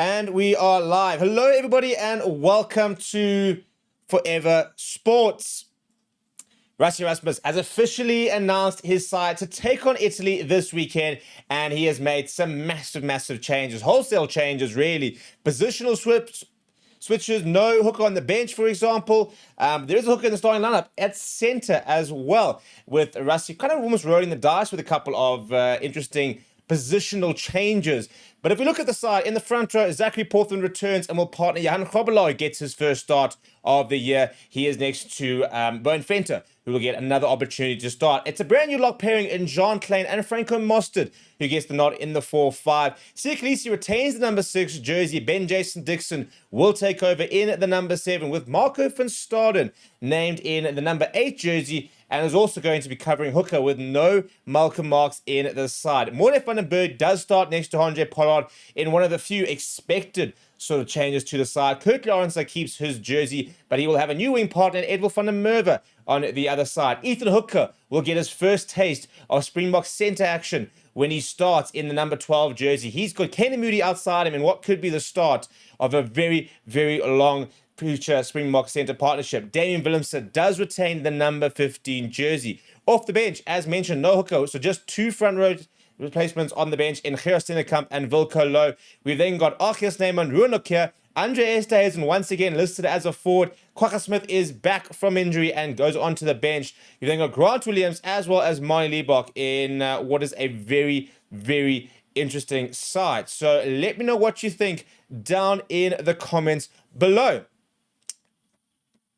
And we are live. Hello, everybody, and welcome to Forever Sports. Rassie Erasmus has officially announced his side to take on Italy this weekend, and he has made some massive changes, wholesale changes, really. Positional switches, no hooker on the bench, for example. There is a hooker in the starting lineup at centre as well, with Rassie kind of almost rolling the dice with a couple of interesting positional changes. But if we look at the side, in the front row, Zachary Portland returns and will partner. Johan Grobbelaar gets his first start of the year. He is next to Bowen Venter, who will get another opportunity to start. It's a brand new lock pairing in Jean Klein and Franco Mostert, who gets the nod in the 4-5. Siya retains the number 6 jersey. Ben Jason Dixon will take over in the number 7, with Marco van Staden named in the number 8 jersey, and is also going to be covering hooker with no Malcolm Marx in the side. Morlef van den Berg does start next to Andre Pollard in one of the few expected sort of changes to the side. Kurt Lawrence keeps his jersey, but he will have a new wing partner in Edwin van der Merwe on the other side. Ethan Hooker will get his first taste of Springbok centre action when he starts in the number 12 jersey. He's got Kane Moody outside him in what could be the start of a very long future Springbok centre partnership. Damian Willemse does retain the number 15 jersey. Off the bench, as mentioned, no hooker, so just 2 front row replacements on the bench in Gerard Stennekamp and Wilco Louw. We've then got Archie Snyman, Ruan Nokia, Andre Esterhuizen once again listed as a forward. Kwagga Smith is back from injury and goes onto the bench. You've then got Grant Williams as well as Manie Libbok in what is a very interesting side. So let me know what you think down in the comments below.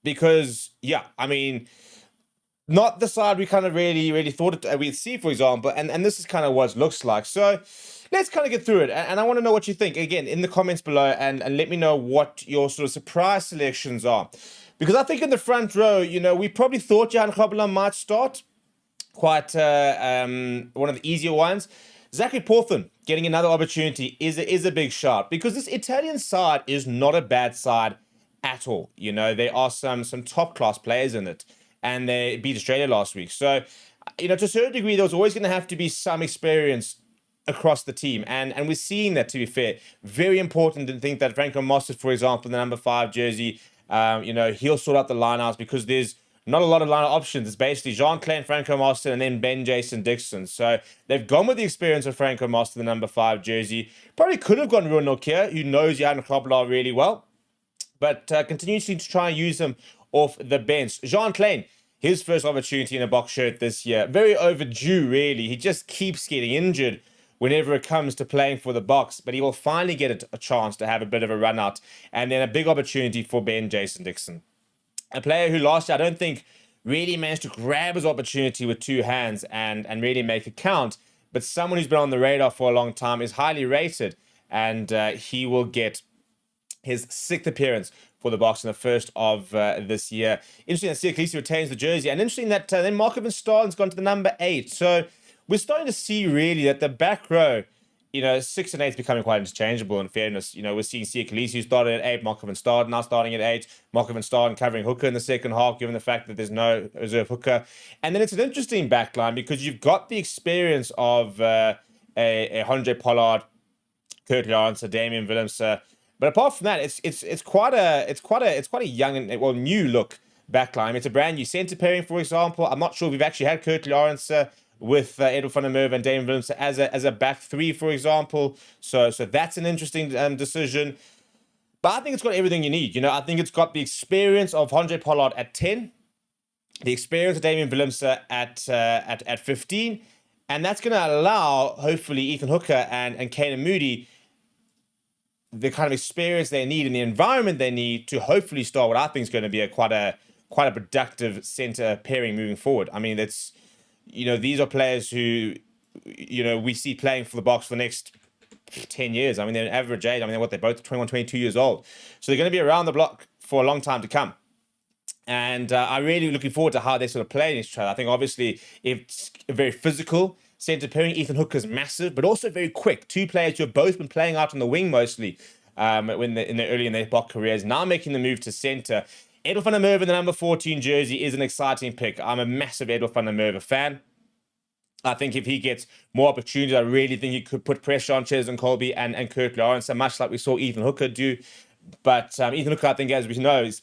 Because, yeah, I mean, not the side we kind of really thought we'd see, for example, and this is kind of what it looks like. So let's kind of get through it, and I want to know what you think, again, in the comments below, and let me know what your sort of surprise selections are. Because I think in the front row, you know, we probably thought Johan Grobbelaar might start, quite one of the easier ones. Zachary Portland getting another opportunity is a big shot, because this Italian side is not a bad side at all. You know, there are some top class players in it, and they beat Australia last week. So, you know, to a certain degree, there was always going to have to be some experience across the team, and we're seeing that, to be fair. Very important to think that Franco Mostert, for example, the number 5 jersey, you know, he'll sort out the lineouts, because there's not a lot of line options. It's basically Jean Klein, Franco Mostert, and then Ben Jason Dixon. So they've gone with the experience of Franco Mostert, the number 5 jersey. Probably could have gone Ruan Nokia, who knows Johan Grobbelaar really well, but continues to try and use him off the bench. Jean Klein, his first opportunity in a box shirt this year. Very overdue, really. He just keeps getting injured whenever it comes to playing for the box, but he will finally get a chance to have a bit of a run out, and then a big opportunity for Ben Jason Dixon. A player who last year I don't think really managed to grab his opportunity with 2 hands and really make it count, but someone who's been on the radar for a long time, is highly rated, and he will get his 6th appearance for the box in the first of this year. Interesting that Siya retains the jersey, and interesting that then Marco van Staden's gone to the number 8. So we're starting to see really that the back row, you know, 6 and 8 is becoming quite interchangeable, in fairness. You know, we're seeing Siya who started at 8, Marco van Staden now starting at 8, Marco van Staden covering hooker in the second half, given the fact that there's no reserve hooker. And then it's an interesting backline, because you've got the experience of a Andre Pollard, Kurt Lawrence, Damian Willemse. But apart from that, it's quite a young and new look backline. It's a brand new centre pairing, for example. I'm not sure if we've actually had Kurt Lawrence with Edwin van der Merwe and Damian Willemse as a back 3, for example. So that's an interesting decision. But I think it's got everything you need. You know, I think it's got the experience of Andre Pollard at 10, the experience of Damian Willemse at 15, and that's going to allow hopefully Ethan Hooker and Kane Moody the kind of experience they need and the environment they need to hopefully start what I think is going to be quite a productive centre pairing moving forward. I mean, that's, you know, these are players who, you know, we see playing for the box for the next 10 years. I mean, they're an average age. I mean, they're both 21, 22 years old. So they're going to be around the block for a long time to come. And I'm really looking forward to how they sort of play each other. I think obviously it's very physical. Centre pairing, Ethan Hooker's massive, but also very quick. 2 players who have both been playing out on the wing mostly early in their block careers, now making the move to centre. Edwin van der Merwe in the number 14 jersey is an exciting pick. I'm a massive Edwin van der Merwe fan. I think if he gets more opportunities, I really think he could put pressure on Cheslin Colby and Kirk Lawrence, so much like we saw Ethan Hooker do. But Ethan Hooker, I think, as we know, is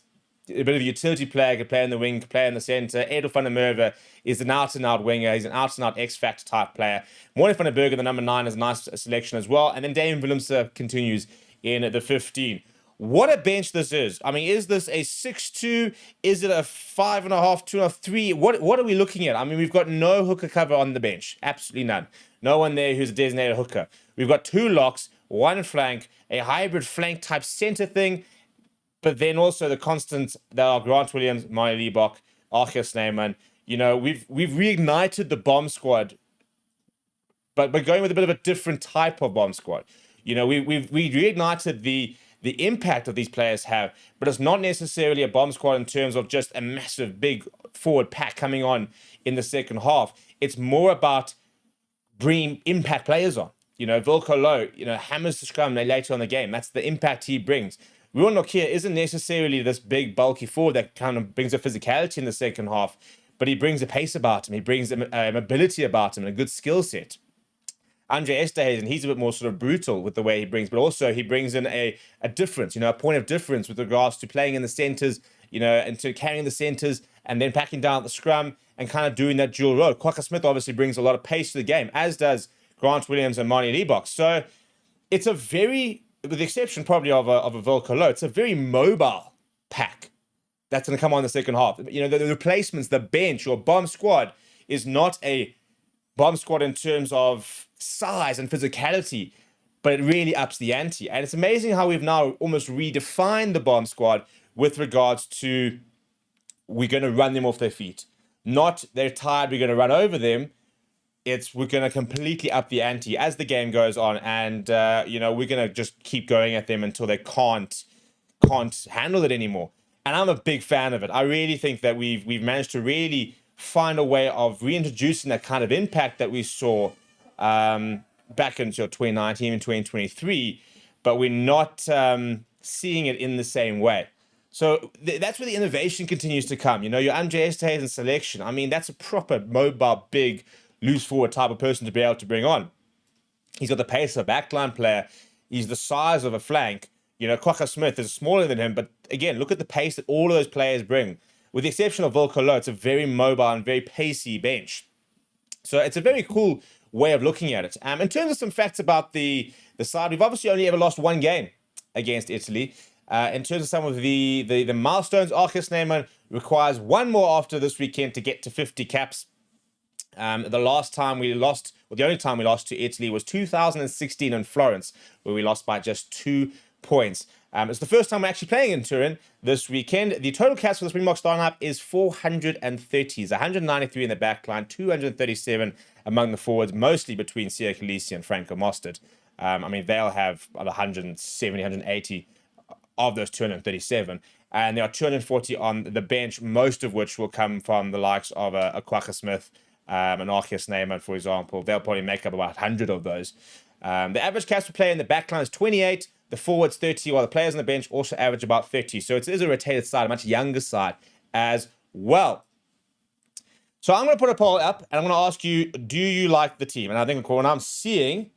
a bit of a utility player, could play in the wing, could play in the centre. Edel van der Merwe is an out-and-out winger. He's an out-and-out X-Factor type player. Morne van der Bergen, the number 9, is a nice selection as well. And then Damian Willemse continues in the 15. What a bench this is. I mean, is this a 6-2? Is it a 5.5, 2.5, 3? What are we looking at? I mean, we've got no hooker cover on the bench. Absolutely none. No one there who's a designated hooker. We've got 2 locks, 1 flank, a hybrid flank type centre thing, but then also the constants that are Grant Williams, Manie Libbok, Archie Snyman. You know, we've reignited the bomb squad, but we're going with a bit of a different type of bomb squad. You know, we reignited the impact of these players have, but it's not necessarily a bomb squad in terms of just a massive big forward pack coming on in the second half. It's more about bringing impact players on. You know, Wilco Low, you know, hammers the scrum later on the game. That's the impact he brings. Ruan Nokia isn't necessarily this big bulky forward that kind of brings a physicality in the second half, but he brings a pace about him. He brings a mobility about him and a good skill set. Andre Esterhuizen, he's a bit more sort of brutal with the way he brings, but also he brings in a difference, you know, a point of difference with regards to playing in the centres, you know, and to carrying the centres and then packing down at the scrum and kind of doing that dual role. Kwagga Smith obviously brings a lot of pace to the game, as does Grant Williams and Manie Libbok. So it's a very, with the exception probably of a Wilco Low, it's a very mobile pack that's going to come on in the second half. You know, the replacements, the bench or bomb squad is not a bomb squad in terms of size and physicality, but it really ups the ante. And it's amazing how we've now almost redefined the bomb squad with regards to we're going to run them off their feet. Not they're tired, we're going to run over them. It's we're going to completely up the ante as the game goes on, and you know, we're going to just keep going at them until they can't handle it anymore. And I'm a big fan of it. I really think that we've managed to really find a way of reintroducing that kind of impact that we saw back until 2019 and 2023, but we're not seeing it in the same way. So that's where the innovation continues to come. You know, your Andre Esterhuizen selection, I mean, that's a proper mobile, big, loose forward type of person to be able to bring on. He's got the pace of a backline player. He's the size of a flank. You know, Kwagga Smith is smaller than him, but again, look at the pace that all of those players bring. With the exception of Wilco Low, it's a very mobile and very pacey bench. So it's a very cool way of looking at it. In terms of some facts about the side, we've obviously only ever lost 1 game against Italy. In terms of some of the milestones, Archie Snyman requires 1 more after this weekend to get to 50 caps. The last time we lost, or the only time we lost to Italy was 2016 in Florence, where we lost by just 2 points. It's the first time we're actually playing in Turin this weekend. The total caps for the Springbok starting up is 430s, 193 in the back line, 237 among the forwards, mostly between Siya Kolisi and Franco Mostert. I mean, they'll have 170, 180 of those 237. And there are 240 on the bench, most of which will come from the likes of a Kwagga Smith, an Archie Snyman, for example. They'll probably make up about 100 of those. The average caps per player in the back line is 28, the forwards 30, while the players on the bench also average about 30. So it is a rotated side, a much younger side as well. So I'm going to put a poll up, and I'm going to ask you, do you like the team? And I think when I'm seeing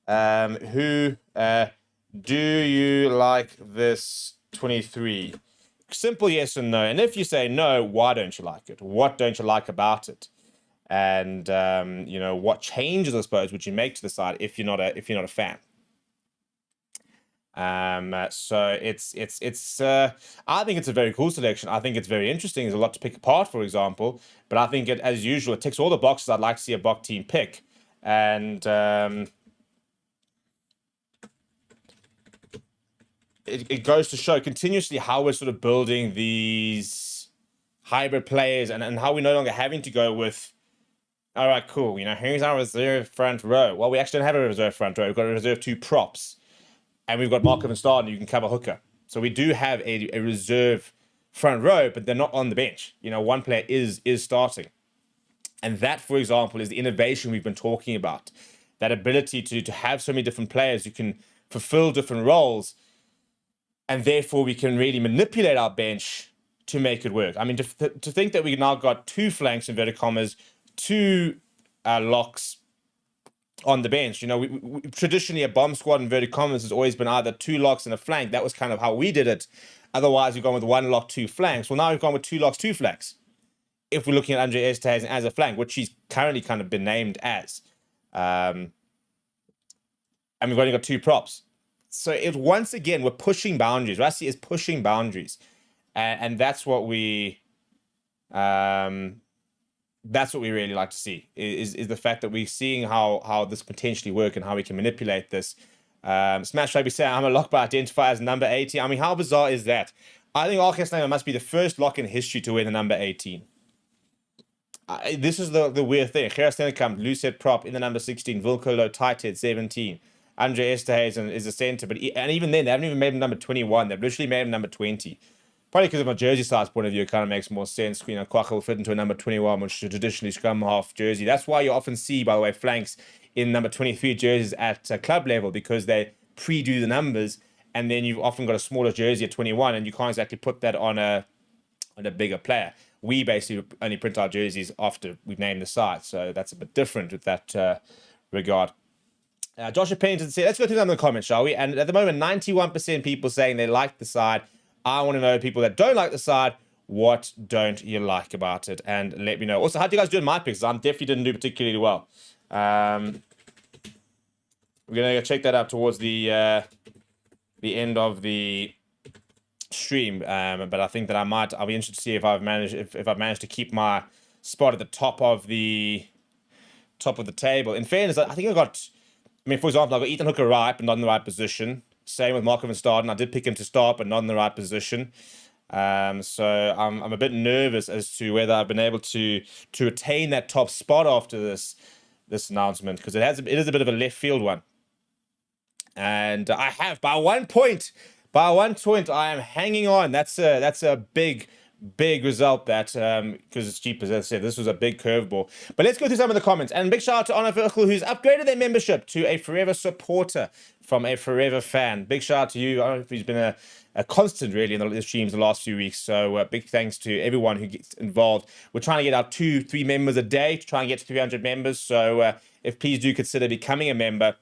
do you like this 23? Simple yes and no. And if you say no, why don't you like it? What don't you like about it? And you know, what changes, I suppose, would you make to the side if you're not a fan? So it's I think it's a very cool selection. I think it's very interesting. There's a lot to pick apart, for example, but I think it, as usual, it ticks all the boxes I'd like to see a Bok team pick. And it goes to show continuously how we're sort of building these hybrid players and how we're no longer having to go with, all right, cool, you know, here's our reserve front row. Well, we actually don't have a reserve front row. We've got a reserve 2 props. And we've got Markov and Staden, you can cover hooker. So we do have a reserve front row, but they're not on the bench. You know, one player is starting. And that, for example, is the innovation we've been talking about. That ability to have so many different players who can fulfill different roles. And therefore, we can really manipulate our bench to make it work. I mean, to think that we now got 2 flanks, inverted commas, 2 locks on the bench. You know, we traditionally a bomb squad in inverted commas has always been either 2 locks and a flank. That was kind of how we did it. Otherwise, we've gone with 1 lock, 2 flanks. Well, now we've gone with 2 locks, 2 flanks. If we're looking at Andre Esterhuizen as a flank, which he's currently kind of been named as. And we've only got 2 props. So once again, we're pushing boundaries. Rassie is pushing boundaries. And that's what we really like to see, is the fact that we're seeing how this potentially work and how we can manipulate this. Smash Rugby say, I'm a lock by identify as number 18. I mean, how bizarre is that? I think Arcus must be the first lock in history to wear the number 18. This is the weird thing. Gerard Stenkamp, loosehead prop in the number 16. Wilco Low, tight head, 17. Andre Esterhuizen is a center, and even then, they haven't even made him number 21. They've literally made him number 20. Probably because of a jersey size point of view, it kind of makes more sense. You know, Kwaka will fit into a number 21, which is traditionally scrum half jersey. That's why you often see, by the way, flanks in number 23 jerseys at club level, because they pre-do the numbers, and then you've often got a smaller jersey at 21, and you can't exactly put that on a bigger player. We basically only print our jerseys after we've named the side, so that's a bit different with that regard. Joshua Pennington said, let's go through some of the comments, shall we? And at the moment, 91% people saying they like the side. I want to know people that don't like the side, what don't you like about it? And let me know. Also, how do you guys do in my picks? I definitely didn't do particularly well. We're going to check that out towards the end of the stream. But I think that I'll be interested to see if I've managed to keep my spot at the top of the table. In fairness, I think for example, I got Ethan Hooker right, but not in the right position. Same with Marco van Staden. I did pick him to start, but not in the right position. So I'm a bit nervous as to whether I've been able to retain that top spot after this announcement, because it is a bit of a left field one. And I have by 1 point. By 1 point, I am hanging on. That's a big result, that because it's cheap, as I said. This was a big curveball. But let's go through some of the comments. And big shout out to Honor Virgil, who's upgraded their membership to a forever supporter from a forever fan. Big shout out to you. I don't know if he's been a constant really in the streams the last few weeks. So big thanks to everyone who gets involved. We're trying to get our 2-3 members a day to try and get to 300 members. So please do consider becoming a member.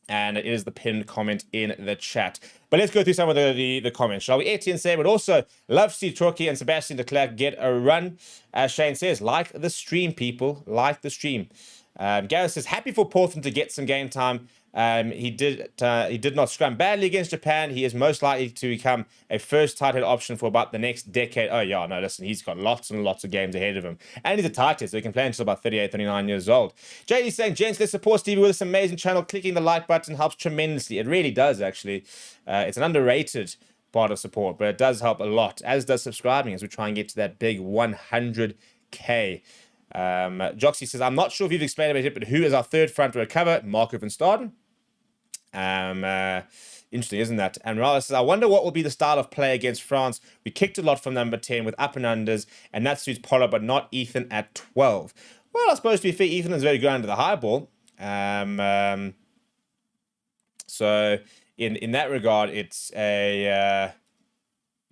And it is the pinned comment in the chat. But let's go through some of the comments, shall we? Etienne say, but also love to see Trocky and Sebastian de Klerk get a run. Shane says, like the stream, people. Like the stream. Gareth says, happy for Portland to get some game time. He did not scrum badly against Japan. He is most likely to become a first tight head option for about the next decade. Oh, yeah, no, listen, he's got lots and lots of games ahead of him. And he's a tight head, so he can play until about 38, 39 years old. JD saying, gents, let's support Stevie with this amazing channel. Clicking the like button helps tremendously. It really does, actually. It's an underrated part of support, but it does help a lot, as does subscribing, as we try and get to that big 100K. Joxy says, I'm not sure if you've explained about it, but who is our third front row cover? Marco van Staden. Interesting, isn't that? And Rala says, I wonder what will be the style of play against France. We kicked a lot from number 10 with up and unders, and that suits Pollard, but not Ethan at 12. Well, I suppose to be fair, Ethan is very good under the high ball. So in that regard, it's a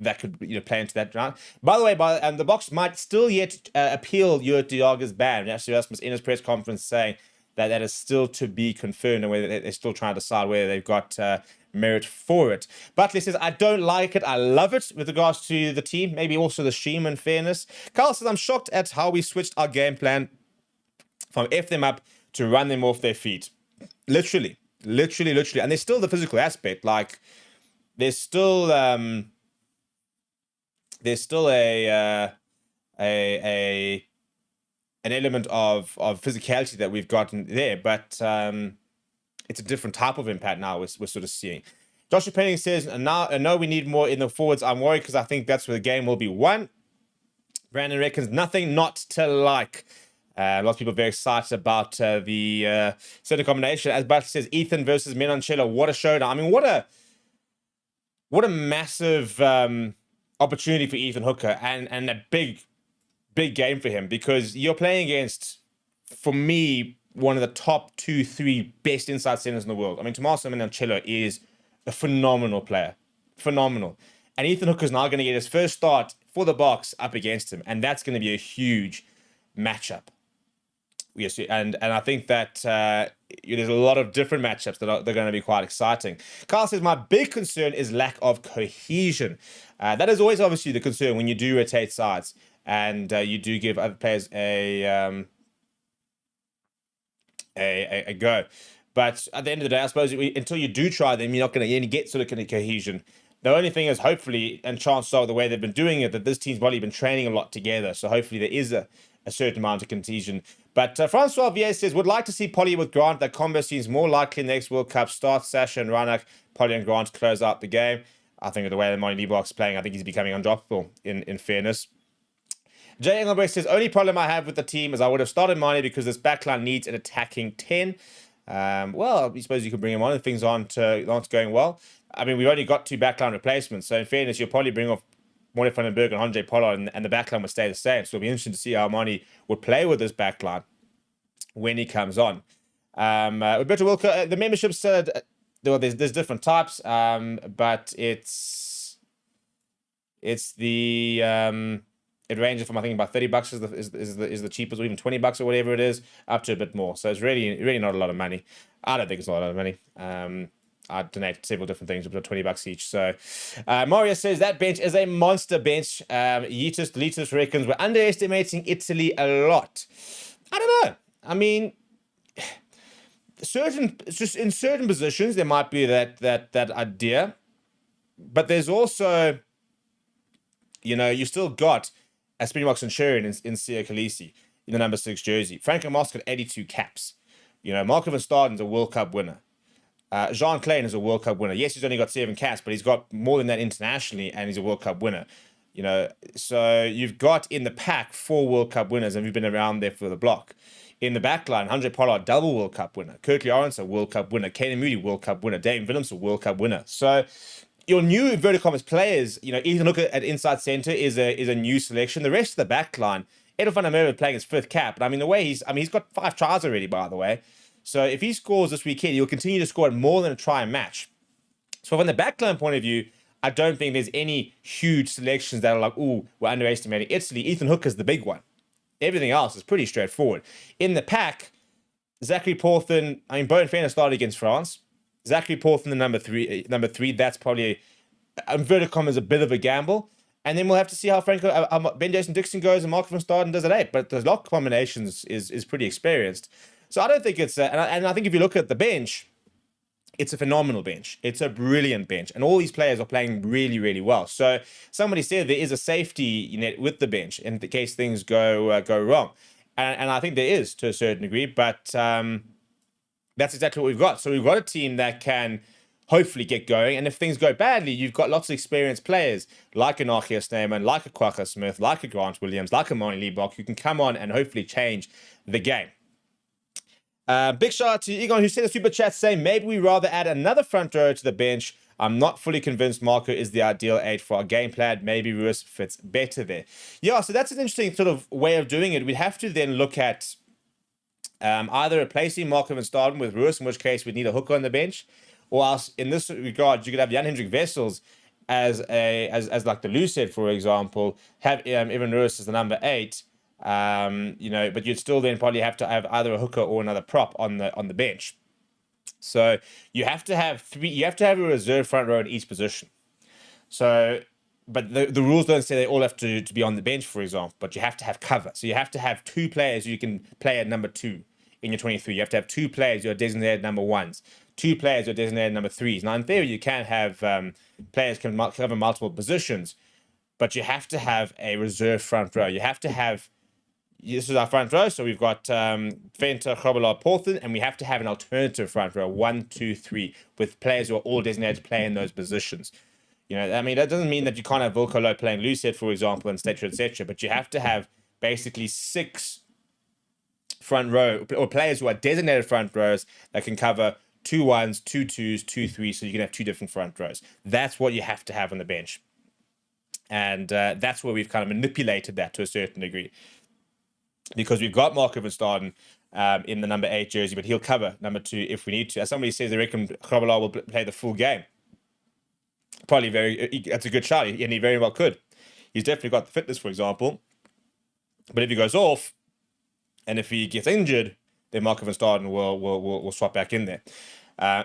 that could play into that round. By the way, the box might still yet appeal Jurt de Jager's ban. Rassie Erasmus in his press conference saying that is still to be confirmed, and whether they're still trying to decide whether they've got merit for it. Butley says, I don't like it. I love it with regards to the team. Maybe also the stream, in fairness. Carl says, I'm shocked at how we switched our game plan from F them up to run them off their feet. Literally. And there's still the physical aspect. Like, there's still an element of physicality that we've gotten there, but it's a different type of impact now we're sort of seeing. Joshua Penning says, now I know we need more in the forwards. I'm worried because I think that's where the game will be won. Brandon reckons nothing not to like. Lots of people are very excited about the center combination. As Butler says, Ethan versus Menoncello, what a showdown. I mean, what a massive opportunity for Ethan Hooker, and a big game for him, because you're playing against, for me, one of the top 2-3 best inside centers in the world. I mean, Tommaso Menoncello is a phenomenal player. Phenomenal. And Ethan Hooker's now going to get his first start for the box up against him, and that's going to be a huge matchup Yes, and I think that there's a lot of different matchups they're going to be quite exciting. Carl says, my big concern is lack of cohesion. That is always obviously the concern when you do rotate sides and you do give other players a go. But at the end of the day, I suppose until you do try them, you're not going to get sort of kind of cohesion. The only thing is, hopefully, and chances are the way they've been doing it, that this team's probably been training a lot together. So hopefully there is a certain amount of cohesion. But Francois Vier says, would like to see Polly with Grant. That combo seems more likely in the next World Cup. Start Sasha and Ranak, Polly and Grant close out the game. I think with the way that Monty Leibach's playing, I think he's becoming undroppable in fairness. Jay Engelbrecht says, only problem I have with the team is I would have started Mane because this backline needs an attacking 10. Well, I suppose you could bring him on if things aren't going well. I mean, we've only got 2 backline replacements. So in fairness, you'll probably bring off Morne van den Berg and Andre Pollard and the backline will stay the same. So it'll be interesting to see how Mane would play with this backline when he comes on. Roberto Wilco, the membership said, well, there's different types, but it's the... It ranges from, I think, about $30 is the cheapest, or even $20 or whatever it is, up to a bit more. So it's really not a lot of money. I don't think it's a lot of money. I donate several different things, about $20 each. So Mario says that bench is a monster bench. Delitus reckons we're underestimating Italy a lot. I don't know. I mean, in certain positions there might be that idea, but there's also, you still got a Springbok Centurion in Sia Khaleesi in the number 6 jersey. Franco Moss got 82 caps. Marco van Staden's a World Cup winner. Jean Klein is a World Cup winner. Yes, he's only got 7 caps, but he's got more than that internationally, and he's a World Cup winner. So you've got in the pack 4 World Cup winners, and we've been around there for the block. In the back line, Andre Pollard, double World Cup winner. Kirkley Lawrence, a World Cup winner. Caden Moody, World Cup winner. Dave Willems, a World Cup winner. So your new inverted commas players, Ethan Hooker at inside centre is a new selection. The rest of the back line, Edel van der Merwe playing his 5th cap. But I mean, he's got 5 tries already, by the way. So if he scores this weekend, he'll continue to score at more than a try and match. So from the backline point of view, I don't think there's any huge selections that are like, ooh, we're underestimating Italy. Ethan Hooker's the big one. Everything else is pretty straightforward. In the pack, Zachary Porthen, Bowen Fenner started against France. Zachary Porthen, the number three, that's probably, inverted commas, a bit of a gamble. And then we'll have to see how Ben Jason Dixon goes and Marco van Staden does at 8. But the lock combinations is pretty experienced. So I don't think it's, and I think if you look at the bench, it's a phenomenal bench. It's a brilliant bench. And all these players are playing really, really well. So somebody said there is a safety net with the bench in the case things go wrong. And I think there is to a certain degree. But that's exactly what we've got. So we've got a team that can hopefully get going. And if things go badly, you've got lots of experienced players like a Nakia Snyman, like a Kwagga Smith, like a Grant Williams, like a Monty Leibach, who can come on and hopefully change the game. Big shout out to Egon, who sent a super chat saying maybe we rather add another front row to the bench. I'm not fully convinced Marco is the ideal 8 for our game plan. Maybe Ruiz fits better there. Yeah, so that's an interesting sort of way of doing it. We'd have to then look at either replacing Marco van Staden with Ruiz, in which case we'd need a hooker on the bench, or else in this regard you could have Jan Hendrik Wessels as like the Lou said, for example, have Evan Ruiz as the number 8. But you'd still then probably have to have either a hooker or another prop on the bench. So you have to have 3. You have to have a reserve front row in each position. So, but the rules don't say they all have to be on the bench, for example. But you have to have cover. So you have to have 2 players who you can play at number 2 in your 23. You have to have 2 players who are designated number 1s, 2 players who are designated number 3s. Now, in theory, you can have players can cover multiple positions, but you have to have a reserve front row. You have to have. This is our front row, so we've got Venter, Grobbelaar, Porthen, and we have to have an alternative front row, 1, 2, 3, with players who are all designated to play in those positions. That doesn't mean that you can't have Wilco Louw playing Lucet, for example, and etc., but you have to have basically 6 front row, or players who are designated front rows that can cover 2 1s, 2 2s, 2 3s, so you can have 2 different front rows. That's what you have to have on the bench. And that's where we've kind of manipulated that to a certain degree. Because we've got Marco van Staden in the number 8 jersey, but he'll cover number 2 if we need to. As somebody says, they reckon Grobbelaar will play the full game. Probably that's a good shot, and he very well could. He's definitely got the fitness, for example. But if he goes off, And if he gets injured, then Marco van Staden will swap back in there.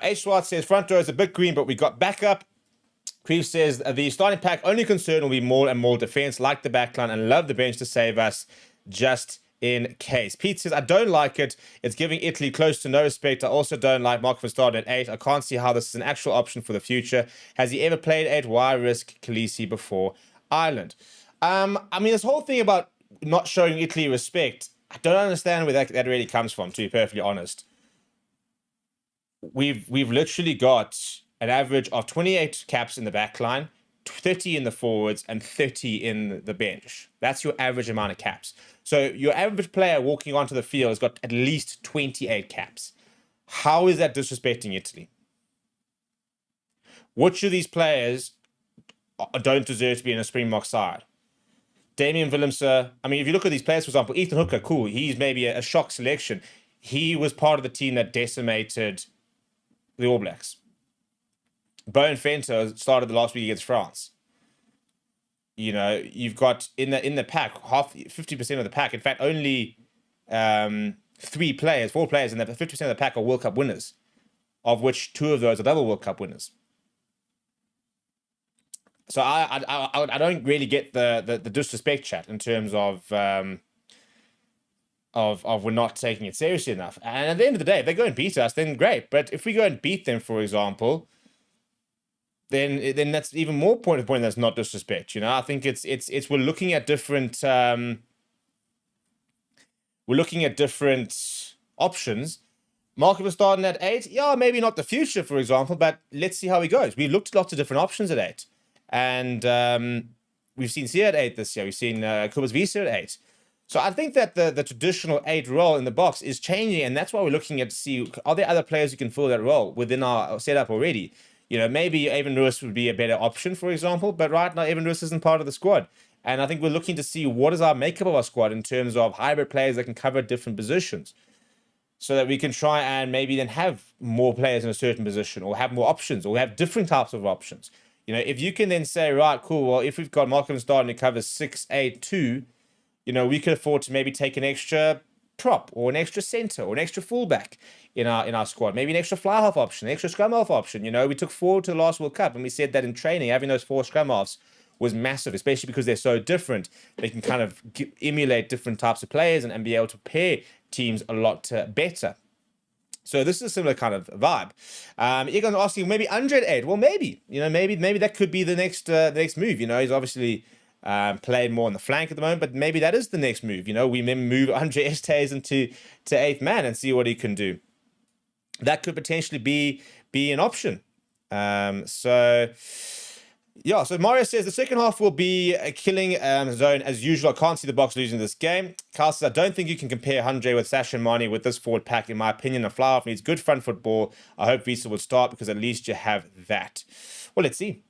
H. Swart says, front row is a bit green, but we got backup. Creve says, the starting pack only concern will be more and more defense, like the backline, and love the bench to save us just in case. Pete says, I don't like it. It's giving Italy close to no respect. I also don't like Marco van Staden at 8. I can't see how this is an actual option for the future. Has he ever played 8? Why risk Khaleesi before Ireland? I mean, this whole thing about not showing Italy respect, I don't understand where that really comes from, to be perfectly honest. We've literally got an average of 28 caps in the back line, 30 in the forwards, and 30 in the bench. That's your average amount of caps. So your average player walking onto the field has got at least 28 caps. How is that disrespecting Italy? Which of these players don't deserve to be in a Springbok side? Damian Willemse, I mean, if you look at these players, for example, Ethan Hooker, cool. He's maybe a shock selection. He was part of the team that decimated the All Blacks. Bowen Fenter started the last week against France. You know, you've got in the pack, 50% of the pack. In fact, only 4 players in that 50% of the pack are World Cup winners, of which 2 of those are double World Cup winners. So I don't really get the disrespect chat in terms of we're not taking it seriously enough. And at the end of the day, if they go and beat us, then great. But if we go and beat them, for example, then that's even more point that's not disrespect. You know, I think it's we're looking at different options. Marco van Staden at 8, yeah, maybe not the future, for example, but let's see how he goes. We've looked at lots of different options at 8. And we've seen Sia at 8 this year. We've seen Kubas Visa at 8. So I think that the traditional 8 role in the box is changing, and that's why we're looking at to see, are there other players who can fill that role within our setup already? You know, maybe Evan Lewis would be a better option, for example, but right now Evan Lewis isn't part of the squad. And I think we're looking to see what is our makeup of our squad in terms of hybrid players that can cover different positions, so that we can try and maybe then have more players in a certain position, or have more options, or have different types of options. You know, if you can then say, right, cool, well, if we've got Marco van Staden who covers 6-8-2, you know, we could afford to maybe take an extra prop, or an extra center, or an extra fullback in our squad. Maybe an extra fly half option, an extra scrum half option. You know, we took 4 to the last World Cup, and we said that in training, having those 4 scrum halves was massive, especially because they're so different. They can kind of emulate different types of players and be able to pair teams a lot better. So this is a similar kind of vibe. Egon's asking, maybe Andre at 8. Well, maybe, you know, maybe that could be the next move. You know, he's obviously playing more on the flank at the moment, but maybe that is the next move. You know, we may move Andre Estes into 8th man and see what he can do. That could potentially be an option. Yeah, so Mario says the second half will be a killing zone as usual. I can't see the Box losing this game. Carl says, I don't think you can compare Andre with Sacha and Mane with this forward pack. In my opinion, a fly-off needs good front football. I hope Visa will start, because at least you have that. Well, let's see.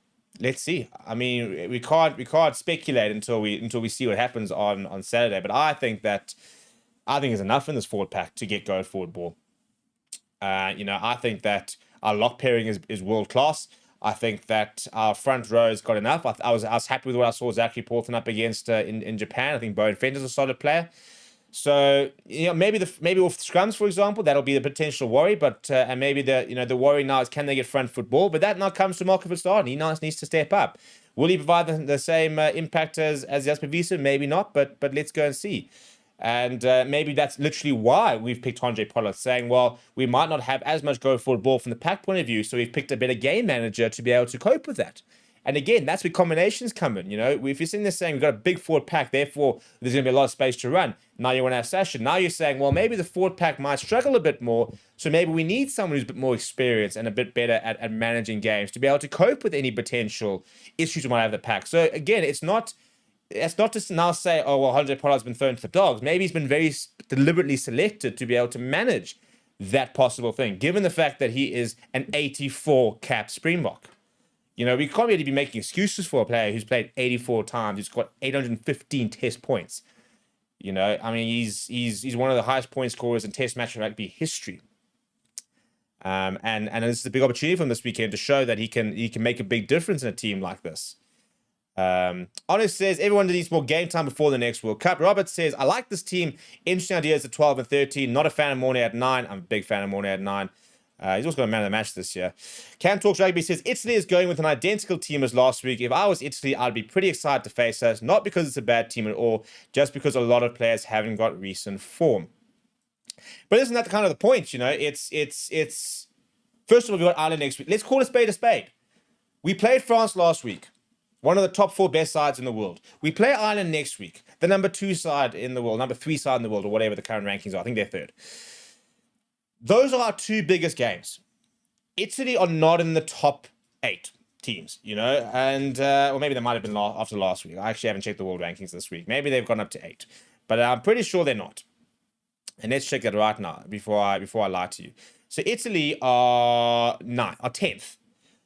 I mean, we can't speculate until we see what happens on Saturday. But I think there's enough in this forward pack to get going forward ball. You know, I think that our lock pairing is world class. I think that our front row has got enough. I was happy with what I saw Zachary Porton up against in Japan. I think Bowen Fender's a solid player. So, you know, maybe off the scrums, for example, that'll be the potential worry. But and maybe the worry now is, can they get front foot ball? But that now comes to Marco van Staden. He now needs to step up. Will he provide the same impact as Jasper Wiese? Maybe not. But let's go and see. And maybe that's literally why we've picked Andre Pollard, saying, well, we might not have as much go forward ball from the pack point of view, so we've picked a better game manager to be able to cope with that. And again, that's where combinations come in. You know, if you're sitting there saying we've got a big forward pack, therefore there's going to be a lot of space to run. Now you want to have Sasha. Now you're saying, well, maybe the forward pack might struggle a bit more, so maybe we need someone who's a bit more experienced and a bit better at managing games to be able to cope with any potential issues we might have the pack. So again, it's not just now say, oh, well, Andre Pollard's been thrown to the dogs. Maybe he's been very deliberately selected to be able to manage that possible thing, given the fact that he is an 84 cap Springbok. You know, we can't really be making excuses for a player who's played 84 times, who's got 815 test points. You know, I mean, he's one of the highest point scorers in test match rugby history. And this is a big opportunity for him this weekend to show that he can make a big difference in a team like this. Honest says, everyone needs more game time before the next World Cup. Robert says, I like this team. Interesting ideas at 12 and 13. Not a fan of Mornay at 9. I'm a big fan of Mornay at 9. He's also got a man of the match this year. Cam Talks Rugby says, Italy is going with an identical team as last week. If I was Italy, I'd be pretty excited to face us. Not because it's a bad team at all, just because a lot of players haven't got recent form. But isn't that kind of the point? It's first of all, we've got Ireland next week. Let's call a spade a spade. We played France last week. One of the top 4 best sides in the world. We play Ireland next week. The number 2 side in the world, number 3 side in the world, or whatever the current rankings are. I think they're 3rd. Those are our 2 biggest games. Italy are not in the top 8 teams, and or maybe they might have been after last week. I actually haven't checked the world rankings this week. Maybe they've gone up to 8, but I'm pretty sure they're not. And let's check that right now before I lie to you. So Italy are 10th.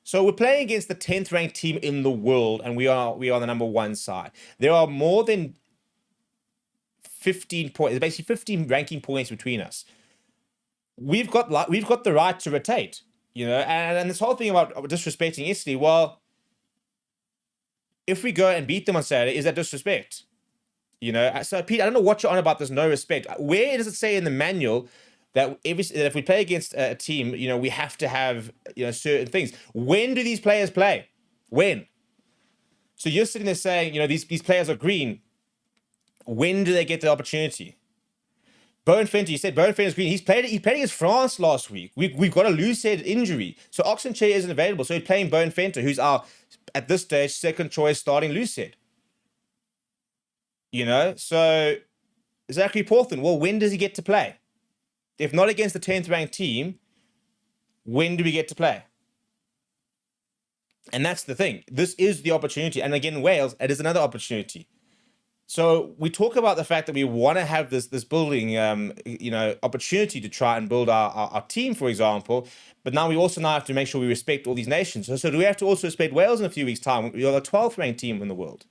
So we're playing against the 10th ranked team in the world, and we are the number 1 side. There are more than 15 points. There's basically 15 ranking points between us. We've got the right to rotate, and this whole thing about disrespecting Italy. Well, if we go and beat them on Saturday, is that disrespect? So Pete, I don't know what you're on about. There's no respect. Where does it say in the manual that if we play against a team, we have to have certain things? When do these players play? When? So you're sitting there saying, these players are green. When do they get the opportunity? Bowen Fenter, you said Bowen Fenter's green. He played against France last week. We've got a loose head injury. So Oxenchair isn't available. So he's playing Bowen Fenter, who's our, at this stage, second choice starting loose head. So Zachary Porthan, well, when does he get to play? If not against the 10th ranked team, when do we get to play? And that's the thing. This is the opportunity. And again, Wales, it is another opportunity. So we talk about the fact that we want to have this building, opportunity to try and build our team, for example. But now we also have to make sure we respect all these nations. So do we have to also respect Wales in a few weeks' time? We are the 12th ranked team in the world.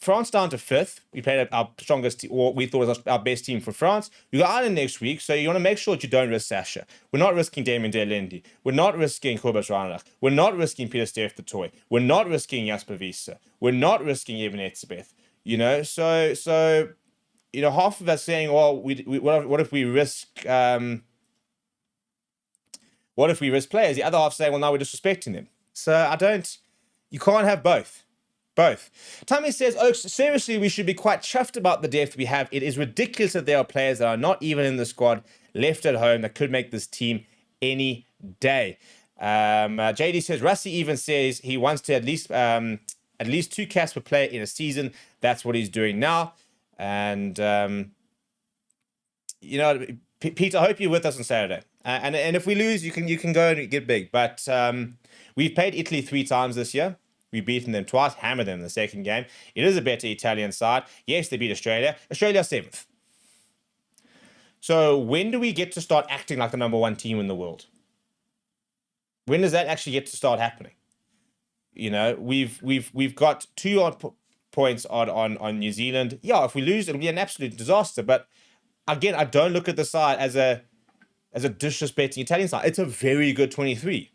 France down to 5th. We played our strongest, or we thought was our best team for France. We got Ireland next week, so you want to make sure that you don't risk Sasha. We're not risking Damien Delendi. We're not risking Kobus Reinach. We're not risking Peter Steph the Toy. We're not risking Jasper Wiese. We're not risking Evan Etzebeth. So half of us saying, well, what if we risk players? The other half saying, well, now we're disrespecting them. So you can't have both. Tommy says, Oaks, seriously, we should be quite chuffed about the depth we have. It is ridiculous that there are players that are not even in the squad left at home that could make this team any day. JD says, Rassie even says he wants to at least 2 caps per player in a season. That's what he's doing now. And, Pete, I hope you're with us on Saturday. And if we lose, you can go and get big. But we've played Italy 3 times this year. We've beaten them twice, hammered them in the second game. It is a better Italian side. Yes, they beat Australia. Australia 7th. So when do we get to start acting like the number 1 team in the world? When does that actually get to start happening? We've got 2 odd points on New Zealand. Yeah, if we lose, it'll be an absolute disaster. But again, I don't look at the side as a disrespecting Italian side. It's a very good 23.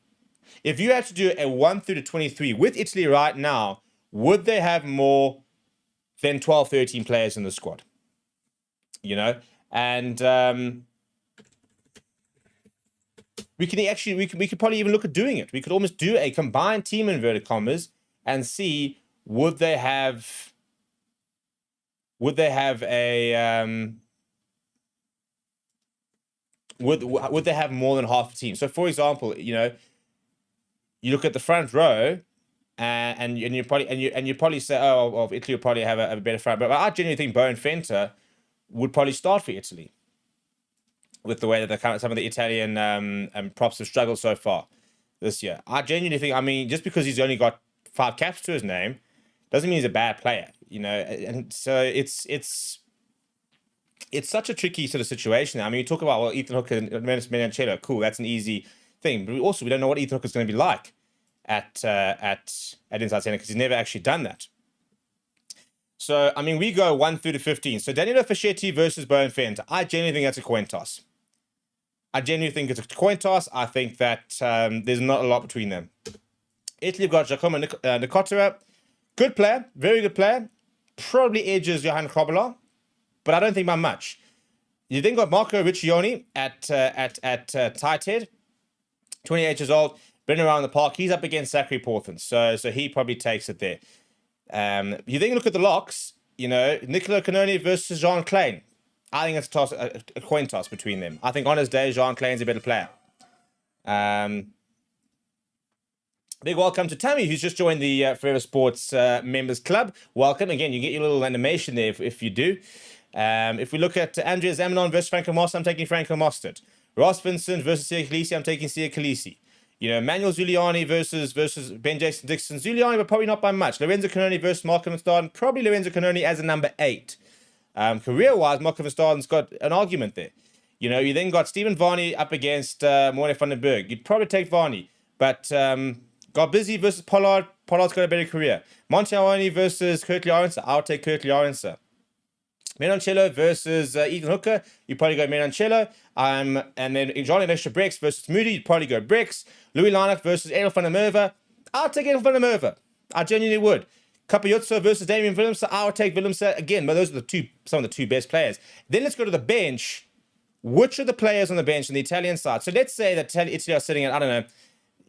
If you had to do a 1 through to 23 with Italy right now, would they have more than 12, 13 players in the squad? And we could probably even look at doing it. We could almost do a combined team, inverted commas, and see would they have would they have more than half a team? So, for example, you look at the front row, and you probably say, oh, well, Italy will probably have a better front. But I genuinely think Bowen Fenter would probably start for Italy, with the way that some of the Italian props have struggled so far this year. I genuinely think, just because he's only got 5 caps to his name, doesn't mean he's a bad player, And so it's such a tricky sort of situation. You talk about, well, Ethan Hooker and Menoncello, cool, that's an easy thing. But we don't know what Ethan Hooker is going to be like at inside centre, because he's never actually done that. So, we go 1 through to 15. So, Danilo Fischetti versus Bowen Fenter. I genuinely think that's a coin toss. I think that there's not a lot between them. Italy have got Giacomo Nicotera, Good player, very good player. Probably edges Johan Krobler, but I don't think by much. You then got Marco Riccioni at tight head, 28 years old, been around the park. He's up against Zachary Porthon, so he probably takes it there. You then look at the locks, Nicola Canoni versus Jean Klein. I think it's a coin toss between them. I think on his day, Jean Klein's a better player. Big welcome to Tammy, who's just joined the Forever Sports Members Club. Welcome. Again, you get your little animation there if you do. If we look at Andrea Zamenon versus Franco Mostert, I'm taking Franco Mostert. Ross Vincent versus Sia Khaleesi, I'm taking Sia Khaleesi. Manuel Zuliani versus Ben Jason Dixon. Zuliani, but probably not by much. Lorenzo Canoni versus Marco van Staden. Probably Lorenzo Canoni as a number 8. Career-wise, Marco van Staden's got an argument there. You then got Stephen Varney up against Morne van den Berg. You'd probably take Varney, but got Busy versus Pollard. Pollard's got a better career. Montiawani versus Kirtley Arendse. I'll take Kirtley Arendse. Menoncello versus Ethan Hooker. You probably go Menoncello. And then Johnny Nestor Brex versus Moody. You'd probably go Brex. Louis Leinach versus Edel van der Merwe. I'll take Edel van der Merwe. I genuinely would. Kapayotso versus Damien Willemse. I'll take Willemse again. But those are some of the two best players. Then let's go to the bench. Which are the players on the bench on the Italian side? So let's say that Italy are sitting at, I don't know,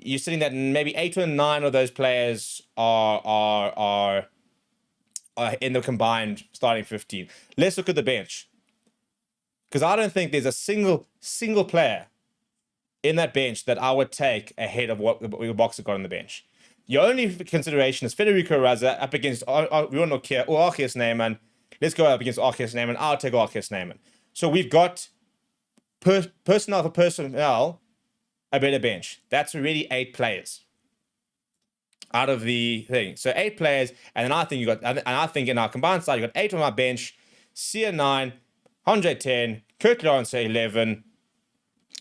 you're sitting at maybe 8 or 9 of those players are in the combined starting 15. Let's look at the bench. Because I don't think there's a single player in that bench that I would take ahead of what the Boxer got on the bench. Your only consideration is Federico Raza up against Nokia or Arceus Neyman. Let's go up against Arceus Neyman. I'll take Arceus Neyman. So we've got personnel for personnel, a better bench. That's already 8 players out of the thing. So 8 players, and then I think in our combined side, you got 8 on our bench, Sia 9, Andre 10, Kurt Lawrence 11,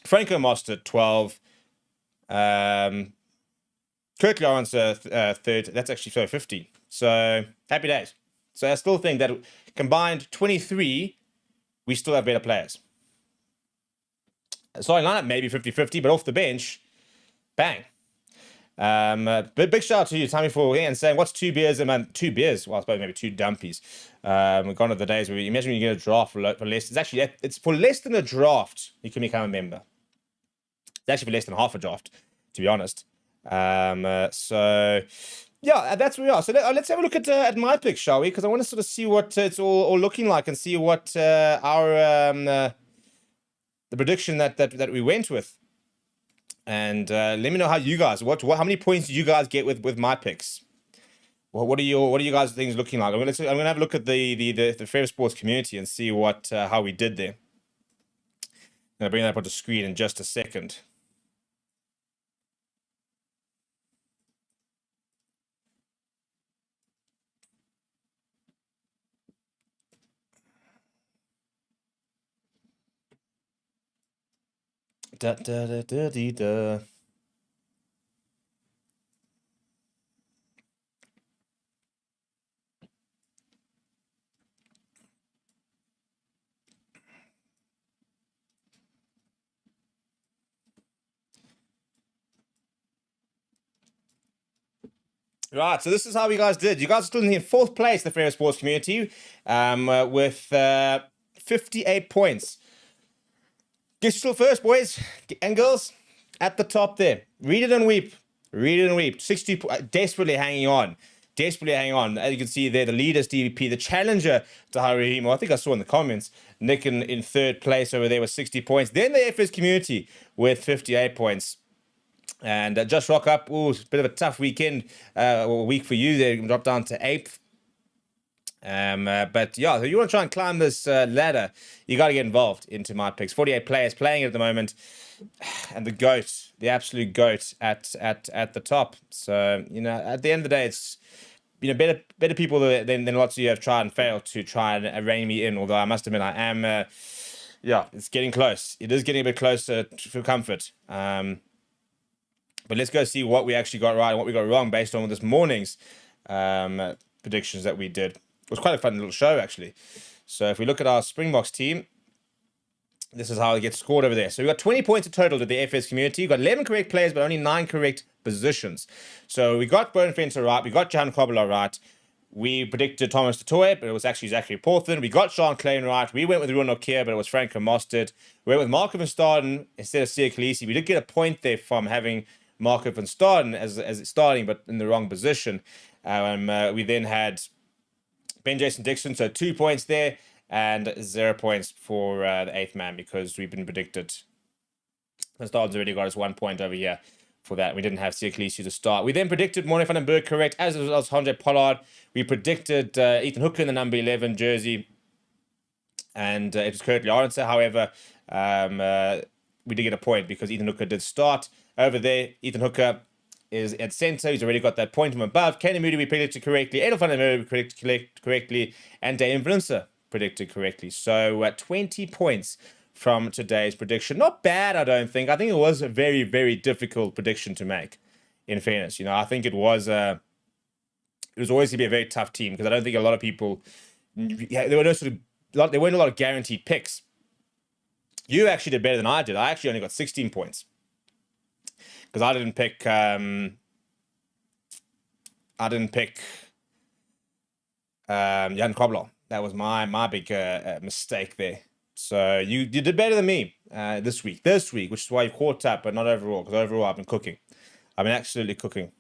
Franco Mostert 12, Kurt Lawrence 3rd. That's actually 15. So happy days. So I still think that combined 23, we still have better players. Starting lineup maybe 50-50, but off the bench, bang. Big shout out to you, Tommy, for saying, what's 2 beers a month? 2 beers? Well, I suppose maybe 2 dumpies. Gone are the days where you imagine when you get a draft for less. It's for less than a draft, you can become a member. It's actually for less than half a draft, to be honest. So, yeah, that's where we are. So let's have a look at my pick, shall we? Because I want to sort of see what it's all looking like and see what our the prediction that we went with. And let me know how you guys, how many points did you guys get with my picks? Well, what are you guys things looking like? I'm gonna have a look at the Fair Sports community and see how we did there. I'm gonna bring that up on the screen in just a second. Da da da da dee da. Right, so this is how you guys did. You guys are still in 4th place, the Fair Sports community, with 58 points. Guess you're still first, boys and girls, at the top there. Read it and weep. Read it and weep. 60, desperately hanging on. Desperately hanging on. As you can see there, the leader, Stevie P, the challenger to Harihimo. I think I saw in the comments, Nick in 3rd place over there with 60 points. Then the FS community with 58 points. And Just Rock Up, ooh, it's a bit of a tough weekend, week for you there. Drop down to 8th. But yeah, so you want to try and climb this ladder, you got to get involved into my picks. 48 players playing it at the moment, and the GOAT, the absolute GOAT at the top. So, at the end of the day, it's, better people than lots of you have tried and failed to try and rein me in. Although I must admit, I am, it's getting close. It is getting a bit closer for comfort. But let's go see what we actually got right and what we got wrong based on this morning's predictions that we did. It was quite a fun little show, actually. So if we look at our Springboks team, this is how it gets scored over there. So we've got 20 points in total to the FS community. We've got 11 correct players, but only 9 correct positions. So we got Bone Fencer right. We got Jan Kobler right. We predicted Thomas Tatoe, but it was actually Zachary Porthen. We got Sean Klein right. We went with Ruan Nokia, but it was Franco Mostert. We went with Marco van Staden instead of Sia Khaleesi. We did get a point there from having Marco van Staden as starting, but in the wrong position. We then had Ben Jason Dixon, so 2 points there, and 0 points for the 8th man because we've been predicted. Van Staden's already got us 1 point over here for that. We didn't have Sia Khaleesi to start. We then predicted Morne van den Berg correct, as well as Andre Pollard. We predicted Ethan Hooker in the number 11 jersey, and it was Kurt Lawrence. However, we did get a point because Ethan Hooker did start over there. Ethan Hooker is at centre. He's already got that point from above. Kenny Moody we predicted correctly. Adolf van der Merwe we predicted correctly. And Dane Vlinser predicted correctly. So 20 points from today's prediction. Not bad, I don't think. I think it was a very, very difficult prediction to make, in fairness. I think it was always going to be a very tough team because I don't think a lot of people, there weren't a lot of guaranteed picks. You actually did better than I did. I actually only got 16 points because I didn't pick Jan Krobler. That was my big mistake there. So you did better than me this week, which is why you caught up, but not overall, because overall I've been cooking. I've been absolutely cooking.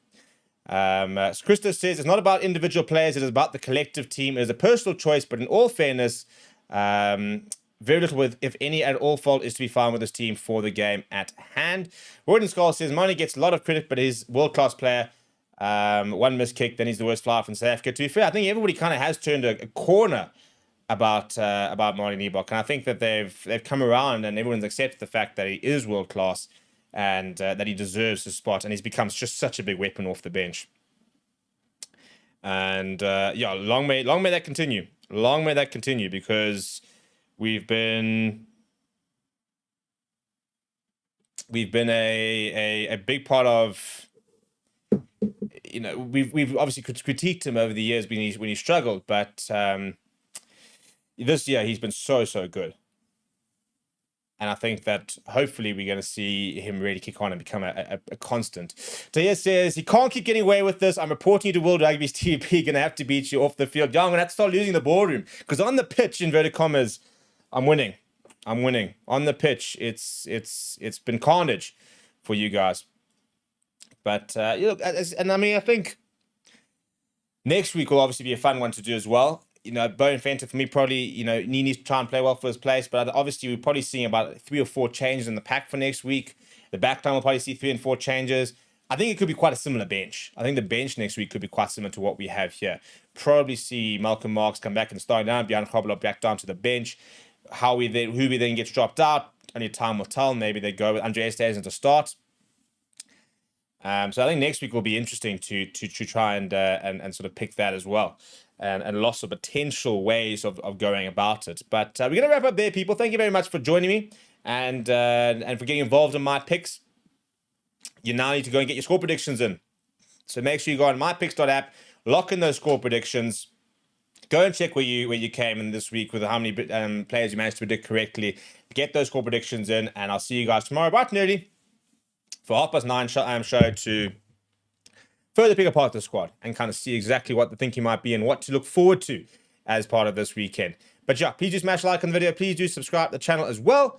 Krista says, it's not about individual players, it is about the collective team. It is a personal choice, but in all fairness, very little, if any at all, fault is to be found with this team for the game at hand. Royden Skull says, Money gets a lot of credit, but he's a world-class player. One missed kick, then he's the worst flyer from South Africa. To be fair, I think everybody kind of has turned a corner about Marty Niebach, and I think that they've come around and everyone's accepted the fact that he is world class and that he deserves his spot, and he's become just such a big weapon off the bench. And long may that continue. Long may that continue because we've been a big part of. We've obviously critiqued him over the years when he struggled, but this year he's been so good, and I think that hopefully we're going to see him really kick on and become a constant. Tahir says he can't keep getting away with this. I'm reporting you to World Rugby's Stevie P. Going to have to beat you off the field. Yeah, I'm going to have to start losing the ballroom because on the pitch, inverted commas, I'm winning. On the pitch. It's been carnage for you guys. But and I mean, I think next week will obviously be a fun one to do as well. Bo and Fenton for me probably, needs to try and play well for his place. But obviously we're probably seeing about 3 or 4 changes in the pack for next week. The back line will probably see 3 and 4 changes. I think it could be quite a similar bench. I think the bench next week could be quite similar to what we have here. Probably see Malcolm Marks come back and start down, Bjorn Krobler back down to the bench. Who we then gets dropped out, only time will tell. Maybe they go with Andre Esterhuizen to start. So I think next week will be interesting to try and sort of pick that as well, and lots of potential ways of going about it. But we're going to wrap up there, people. Thank you very much for joining me and for getting involved in my picks. You now need to go and get your score predictions in. So make sure you go on mypicks.app, lock in those score predictions. Go and check where you came in this week with how many players you managed to predict correctly. Get those score predictions in, and I'll see you guys tomorrow bright and early for 9:30 show to further pick apart the squad and kind of see exactly what the thinking might be and what to look forward to as part of this weekend. But yeah, please do smash like on the video. Please do subscribe to the channel as well.